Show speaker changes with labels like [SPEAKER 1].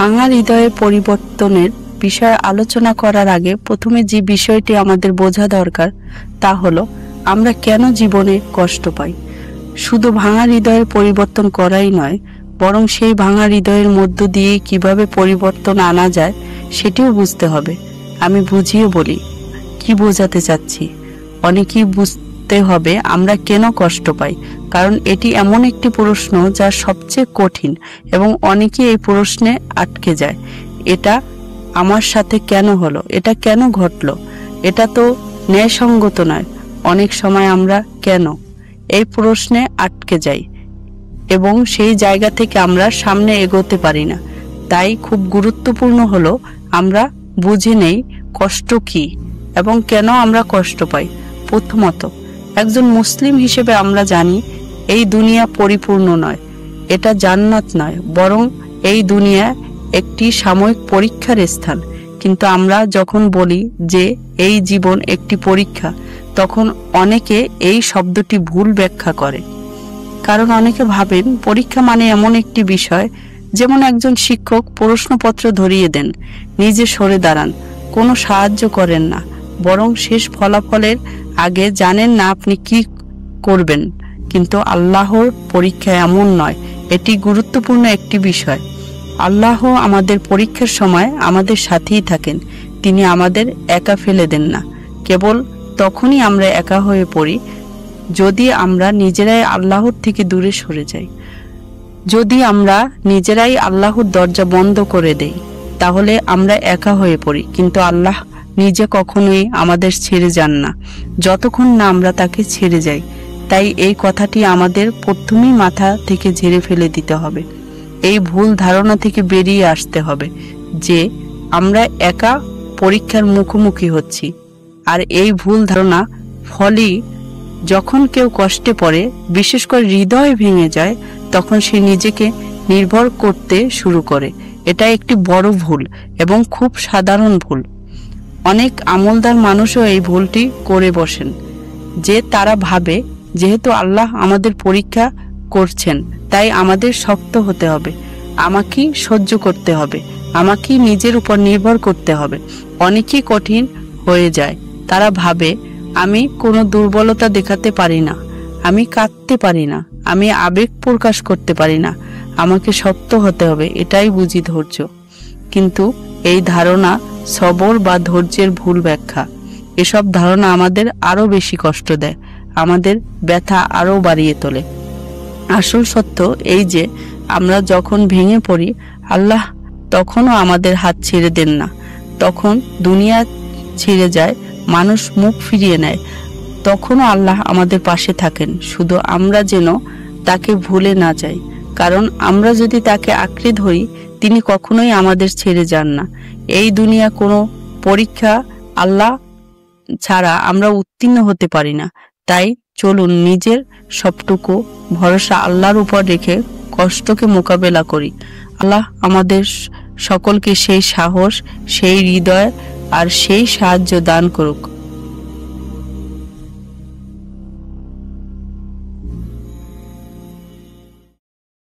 [SPEAKER 1] ভাঙা হৃদয়ের পরিবর্তনের বিষয়ে আলোচনা করার আগে প্রথমে যে বিষয়টি আমাদের বোঝা দরকার তা হলো আমরা কেন জীবনে কষ্ট পাই। শুধু ভাঙা হৃদয়ের পরিবর্তন করাই নয়, বরং সেই ভাঙা হৃদয়ের মধ্য দিয়ে কিভাবে পরিবর্তন আনা যায় সেটিও বুঝতে হবে। আমি বুঝিয়ে বলি কি বোঝাতে চাচ্ছি। অনেকেই বুঝতে হবে আমরা কেন কষ্ট পাই, কারণ এটি এমন একটি প্রশ্ন যা সবচেয়ে কঠিন এবং অনেকেই এই প্রশ্নে আটকে যায়। এটা আমার সাথে কেন হলো, এটা কেন ঘটলো, এটা তো ন্যায়সঙ্গত নয়। অনেক সময় আমরা কেন এই প্রশ্নে আটকে যাই এবং সেই জায়গা থেকে আমরা সামনে এগোতে পারি না। তাই খুব গুরুত্বপূর্ণ হলো আমরা বুঝে নেই কষ্ট কি এবং কেন আমরা কষ্ট পাই। প্রথমত, একজন মুসলিম হিসেবে আমরা জানি এই দুনিয়া পরিপূর্ণ নয়, এটা জান্নাত নয়, বরং এই দুনিয়া একটি সাময়িক পরীক্ষার স্থান। কিন্তু আমরা যখন বলি যে এই জীবন একটি পরীক্ষা, তখন অনেকে এই শব্দটি ভুল ব্যাখ্যা করে। কারণ অনেকে ভাবেন পরীক্ষা মানে এমন একটি বিষয়, যেমন একজন শিক্ষক প্রশ্নপত্র ধরিয়ে দেন, নিজে সরে দাঁড়ান, কোনো সাহায্য করেন না, বরং শেষ ফলাফলের আগে জানেন না আপনি কি করবেন। কিন্তু আল্লাহর পরীক্ষা এমন নয়, এটি গুরুত্বপূর্ণ একটি বিষয়। আল্লাহ আমাদের পরীক্ষার সময় আমাদের সাথেই থাকেন, তিনি আমাদের একা ফেলে দেন না। কেবল তখনই আমরা একা হয়ে পড়ি যদি আমরা নিজেরাই আল্লাহর থেকে দূরে সরে যাই। যদি আমরা নিজেরাই আল্লাহর দরজা বন্ধ করে দেই, তাহলে আমরা একা হয়ে পড়ি। কিন্তু আল্লাহ নিজে কখনোই আমাদের ছেড়ে যান না যতক্ষণ না আমরা তাকে ছেড়ে যাই। তাই এই কথাটি আমাদের প্রথমেই মাথা থেকে ঝেড়ে ফেলে দিতে হবে। এই ভুল ধারণা থেকে বেরিয়ে আসতে হবে যে আমরা একা পরীক্ষার মুখোমুখি হচ্ছি। আর এই ভুল ধারণা ফলেই যখন কেউ কষ্টে পড়ে, বিশেষ করে হৃদয় ভেঙে যায়, তখন সে নিজেকে নির্ভর করতে শুরু করে। এটা একটি বড় ভুল এবং খুব সাধারণ ভুল। অনেক আমলদার মানুষও এই ভুলটি করে বসেন যে তারা ভাবে যেহেতু আল্লাহ আমাদের পরীক্ষা করছেন, তাই আমাদের শক্ত হতে হবে, আমাকেই সহ্য করতে হবে, আমাকেই নিজের উপর নির্ভর করতে হবে। অনেকেই কঠিন হয়ে যায়। তারা ভাবে আমি কোনো দুর্বলতা দেখাতে পারি না, আমি কাঁদতে পারি না, আমি আবেগ প্রকাশ করতে পারি না, আমাকে শক্ত হতে হবে, এটাই বুঝি ধৈর্য। কিন্তু এই ধারণা সবর বা ধৈর্যের ভুল ব্যাখ্যা। এসব ধারণা আমাদের আরো বেশি কষ্ট দেয়, আমাদের ব্যথা আরো বাড়িয়ে তোলে। আসল সত্য এই যে আমরা যখন ভেঙে পড়ি, আল্লাহ তখনও আমাদের হাত ছেড়ে দেন না। তখন দুনিয়া ছেড়ে যায়, মানুষ মুখ ফিরিয়ে নেয়, তখনও আল্লাহ আমাদের পাশে থাকেন। শুধু আমরা যেন তাকে ভুলে না যাই, কারণ আমরা যদি তাকে আঁকড়ে ধরি, তিনি কখনোই আমাদের ছেড়ে যান না। এই দুনিয়া কোনো পরীক্ষা, আল্লাহ ছাড়া আমরা উত্তীর্ণ হতে পারি না। তাই চলুন নিজের সবটুকু ভরসা আল্লাহর উপর রেখে কষ্টকে মোকাবেলা করি। আল্লাহ আমাদের সকলকে সেই সাহস, সেই হৃদয় আর সেই সাহায্য দান করুক।